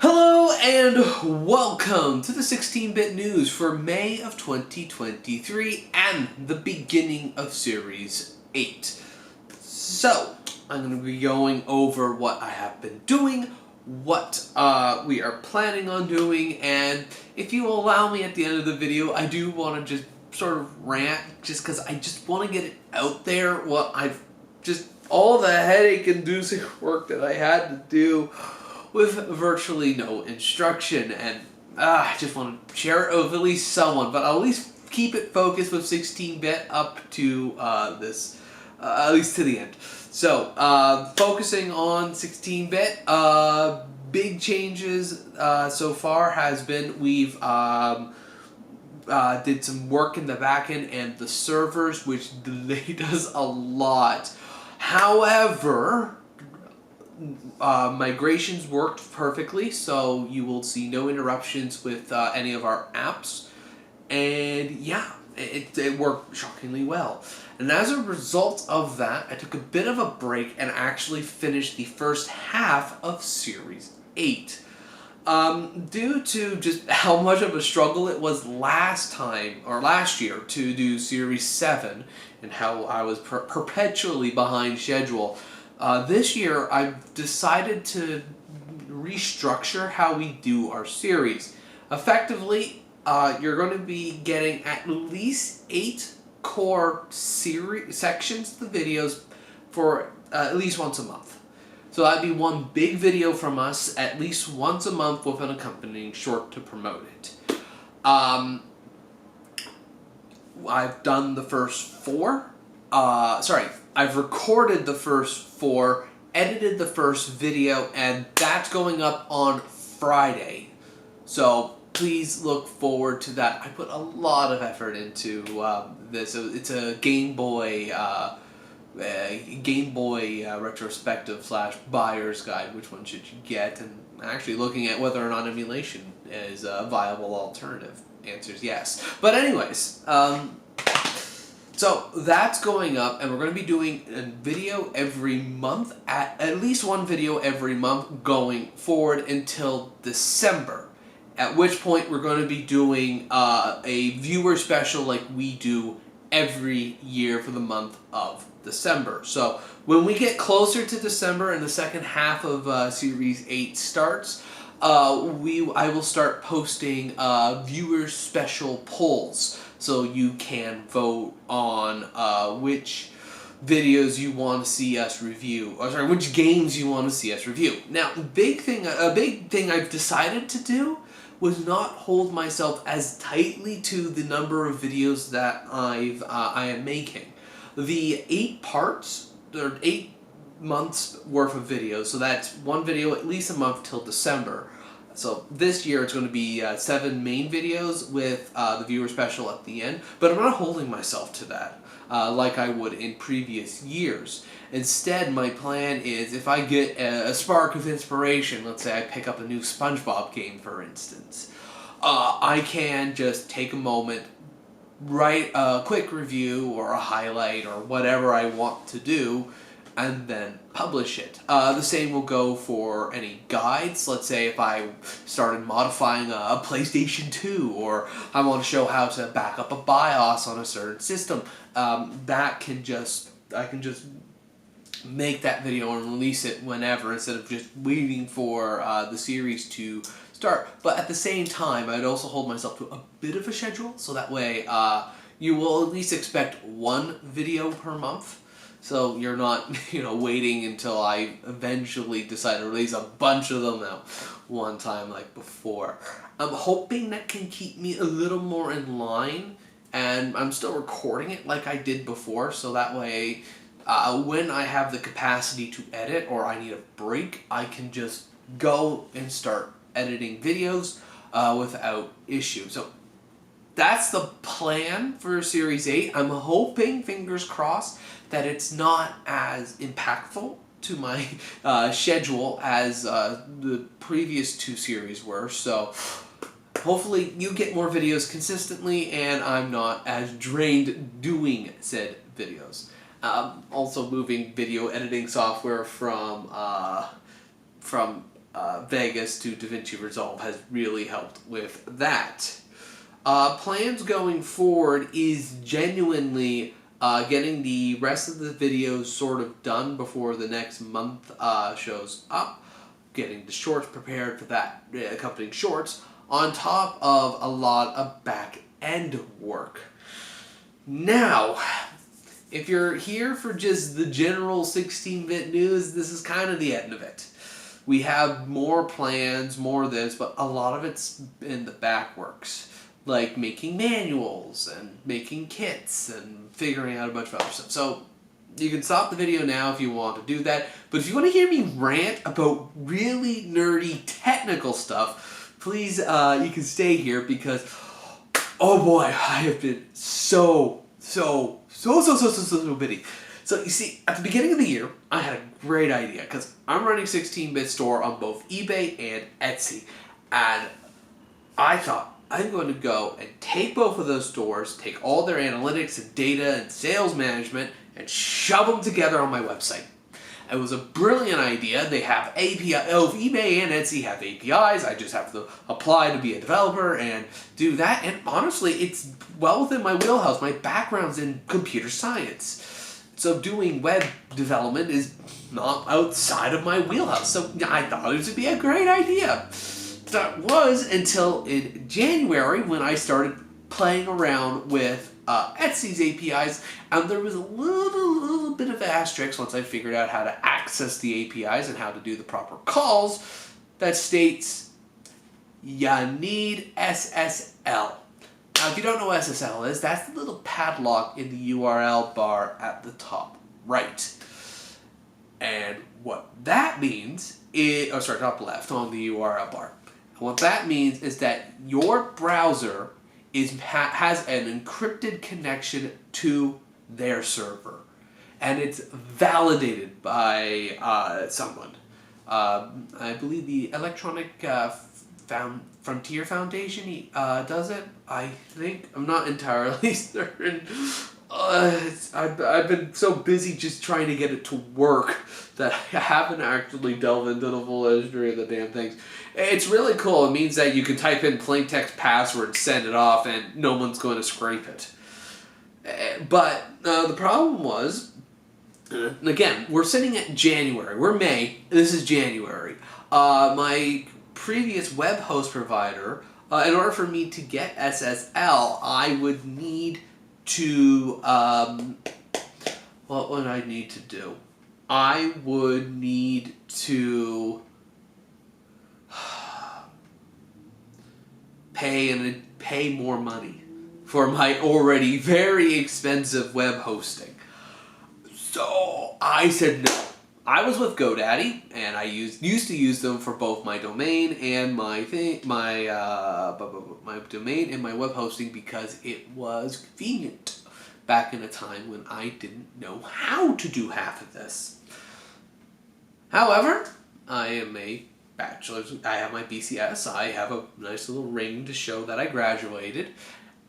Hello and welcome to the 16-bit news for May of 2023 and the beginning of Series 8. So, I'm going to be going over what I have been doing, what we are planning on doing, and if you allow me at the end of the video, I do want to just sort of rant, just because I just want to get it out there, what I've just, all the headache-inducing work that I had to do with virtually no instruction, and I just want to share it with at least someone, but I'll at least keep it focused with 16-bit up to this, at least to the end. So, focusing on 16-bit, big changes so far has been we've did some work in the backend and the servers, which delayed us a lot. However, migrations worked perfectly, so you will see no interruptions with any of our apps, and yeah, it worked shockingly well. And as a result of that, I took a bit of a break and actually finished the first half of Series 8. Due to just how much of a struggle it was last year to do Series 7, and how I was perpetually behind schedule, this year I've decided to restructure how we do our series. Effectively, you're going to be getting at least 8 core sections of the videos for at least once a month. So that'd be one big video from us at least once a month with an accompanying short to promote it. I've done the first 4. I've recorded the first 4, edited the first video, and that's going up on Friday. So please look forward to that. I put a lot of effort into this. It's a Game Boy retrospective / buyer's guide. Which one should you get? And actually looking at whether or not emulation is a viable alternative. Answer is yes. But anyways, so that's going up, and we're going to be doing a video every month, at least one video every month going forward until December. At which point we're going to be doing a viewer special like we do every year for the month of December. So when we get closer to December and the second half of Series 8 starts, I will start posting viewer special polls, so you can vote on which videos you want to see us review, which games you want to see us review. Now, a big thing I've decided to do was not hold myself as tightly to the number of videos that I am making. The 8 parts, there are 8 months worth of videos, so that's one video at least a month till December. So this year it's going to be 7 main videos with the viewer special at the end, but I'm not holding myself to that like I would in previous years. Instead, my plan is if I get a spark of inspiration, let's say I pick up a new SpongeBob game for instance, I can just take a moment, write a quick review or a highlight or whatever I want to do, and then publish it. The same will go for any guides. Let's say if I started modifying a PlayStation 2, or I want to show how to back up a BIOS on a certain system, I can just make that video and release it whenever, instead of just waiting for the series to start. But at the same time, I'd also hold myself to a bit of a schedule, so that way you will at least expect 1 video per month. So you're not, waiting until I eventually decide to release a bunch of them at one time like before. I'm hoping that can keep me a little more in line, and I'm still recording it like I did before, so that way when I have the capacity to edit or I need a break, I can just go and start editing videos without issue. So that's the plan for Series 8. I'm hoping, fingers crossed, that it's not as impactful to my schedule as the previous 2 series were. So hopefully you get more videos consistently and I'm not as drained doing said videos. Also moving video editing software from Vegas to DaVinci Resolve has really helped with that. Plans going forward is genuinely getting the rest of the videos sort of done before the next month shows up, getting the shorts prepared for that, accompanying shorts, on top of a lot of back-end work. Now, if you're here for just the general 16-bit news, this is kind of the end of it. We have more plans, more of this, but a lot of it's in the back works. Like making manuals and making kits and figuring out a bunch of other stuff. So you can stop the video now if you want to do that. But if you want to hear me rant about really nerdy technical stuff, please you can stay here because, oh boy, I have been so busy. So you see, at the beginning of the year, I had a great idea because I'm running 16-bit store on both eBay and Etsy. And I thought, I'm going to go and take both of those stores, take all their analytics and data and sales management, and shove them together on my website. It was a brilliant idea. They have API. eBay and Etsy have APIs. I just have to apply to be a developer and do that. And honestly, it's well within my wheelhouse. My background's in computer science. So doing web development is not outside of my wheelhouse. So I thought it would be a great idea. That was until in January when I started playing around with Etsy's APIs, and there was a little bit of asterisk once I figured out how to access the APIs and how to do the proper calls that states you need SSL. Now, if you don't know what SSL is, that's the little padlock in the URL bar at the top right. And what that means is, top left on the URL bar. What that means is that your browser has an encrypted connection to their server. And it's validated by someone. I believe the Electronic Frontier Foundation does it. I think. I'm not entirely certain. I've been so busy just trying to get it to work that I haven't actually delved into the full history of the damn things. It's really cool. It means that you can type in plain text password, send it off, and no one's going to scrape it. But the problem was, again, we're sitting at January. We're May. This is January. My previous web host provider, in order for me to get SSL, I would need to, what would I need to do? I would need to pay more money for my already very expensive web hosting. So I said no. I was with GoDaddy, and I used to use them for both my domain and my domain and my web hosting because it was convenient back in a time when I didn't know how to do half of this. However, I am a bachelor's. I have my BCS. I have a nice little ring to show that I graduated.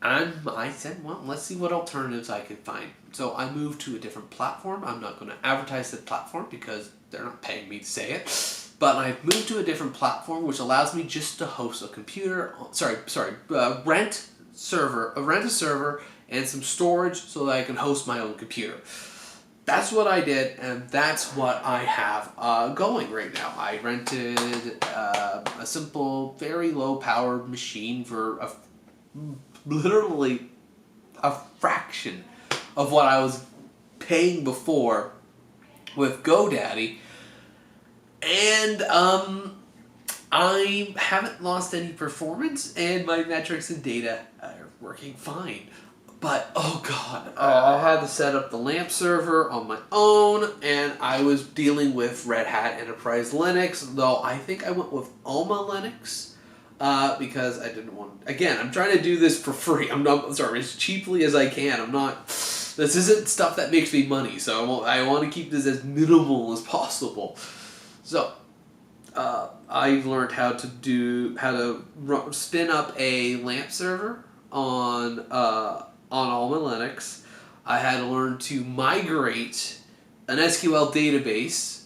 And I said, well, let's see what alternatives I can find. So I moved to a different platform. I'm not going to advertise the platform because they're not paying me to say it. But I've moved to a different platform which allows me just to host a computer. Rent a server and some storage so that I can host my own computer. That's what I did, and that's what I have going right now. I rented a simple, very low-powered machine for literally a fraction of what I was paying before with GoDaddy, and I haven't lost any performance, and my metrics and data are working fine. But, oh god, I had to set up the LAMP server on my own, and I was dealing with Red Hat Enterprise Linux, though I think I went with Alma Linux, because I didn't want... Again, I'm trying to do this for free. As cheaply as I can. This isn't stuff that makes me money, so I want to keep this as minimal as possible. So, I learned how to spin up a LAMP server on Alma Linux. I had to learn to migrate an SQL database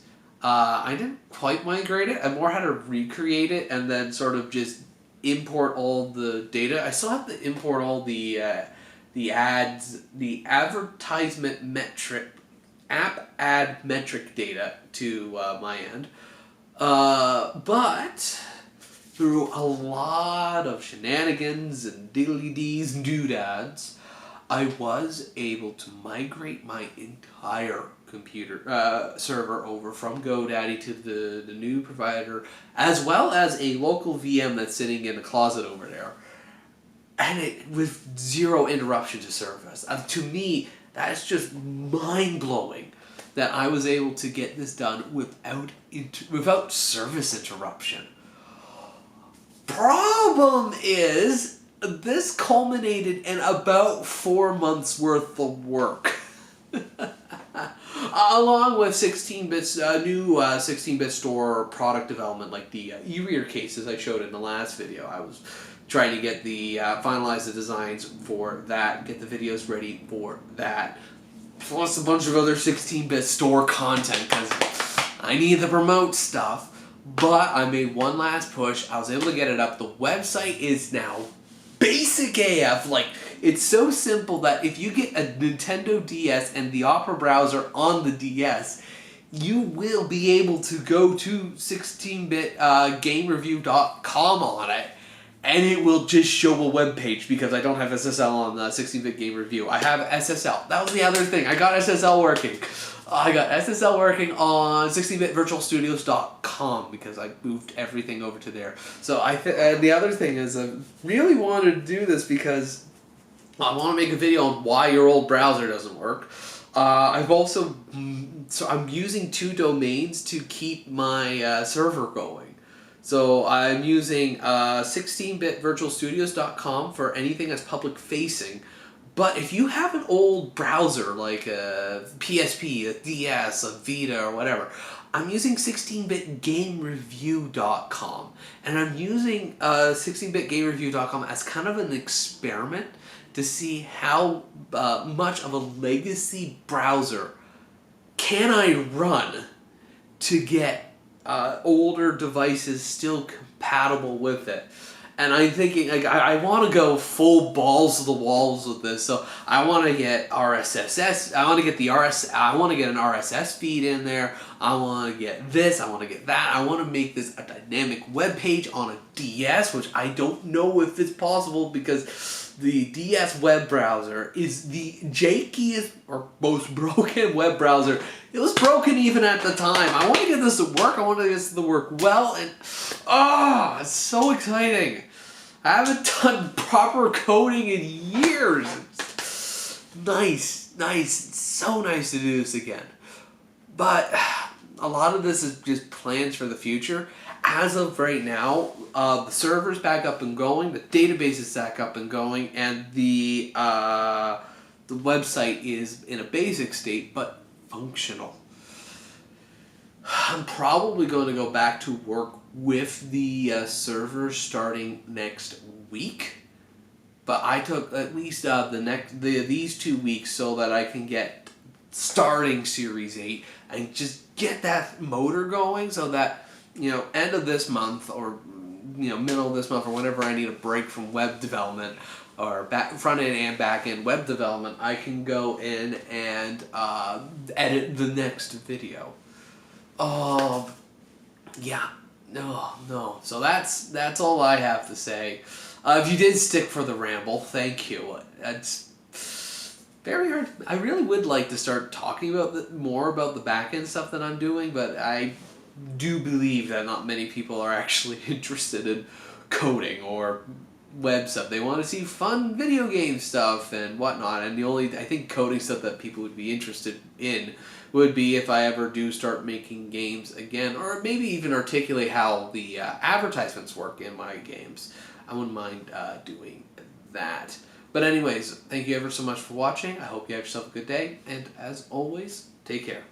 I didn't quite migrate it. I more had to recreate it and then sort of just import all the data. I still have to import all the ads, the advertisement metric, app ad metric data to my end. But through a lot of shenanigans and diddly-dees and doodads, I was able to migrate my entire computer server over from GoDaddy to the new provider, as well as a local VM that's sitting in a closet over there, and it with zero interruption to service. To me, that's just mind blowing that I was able to get this done without service interruption. Problem is, this culminated in about 4 months worth of work. Along with 16-bit, new 16-bit store product development, like the e-reader cases I showed in the last video. I was trying to get finalize the designs for that, get the videos ready for that, plus a bunch of other 16-bit store content, because I need to promote stuff. But I made one last push. I was able to get it up. The website is now basic AF. Like, it's so simple that if you get a Nintendo DS and the Opera browser on the DS, you will be able to go to 16bitgamereview.com on it, and it will just show a web page, because I don't have SSL on 16-bit game review. I have SSL. That was the other thing. I got SSL working. I got SSL working on 16bitvirtualstudios.com because I moved everything over to there. So the other thing is I really wanted to do this because I want to make a video on why your old browser doesn't work. I've also, so I'm using 2 domains to keep my server going. So I'm using 16bitvirtualstudios.com for anything that's public facing. But if you have an old browser like a PSP, a DS, a Vita, or whatever, I'm using 16bitgamereview.com. And I'm using 16bitgamereview.com as kind of an experiment to see how much of a legacy browser can I run to get older devices still compatible with it. And I'm thinking, like, I want to go full balls to the walls with this. So I want to get RSS. I want to get I want to get an RSS feed in there. I want to get this. I want to get that. I want to make this a dynamic web page on a DS, which I don't know if it's possible because the DS web browser is the jankiest or most broken web browser. It was broken even at the time. I want to get this to work. I want to get this to work well, and it's so exciting. I haven't done proper coding in years. It's nice. It's so nice to do this again. But a lot of this is just plans for the future. As of right now, the server's back up and going, the database is back up and going, and the website is in a basic state, but functional. I'm probably going to go back to work with the server starting next week, but I took at least these 2 weeks so that I can get starting Series 8 and just get that motor going, so that end of this month or middle of this month or whenever I need a break from web development or front end and back end web development, I can go in and edit the next video. Yeah, no. So that's all I have to say. If you did stick for the ramble, thank you. It's very hard. I really would like to start talking about more about the back end stuff that I'm doing, but I do believe that not many people are actually interested in coding or web stuff. They want to see fun video game stuff and whatnot, and the only, I think, coding stuff that people would be interested in would be if I ever do start making games again, or maybe even articulate how the advertisements work in my games. I wouldn't mind doing that. But anyways, thank you ever so much for watching. I hope you have yourself a good day, and as always, take care.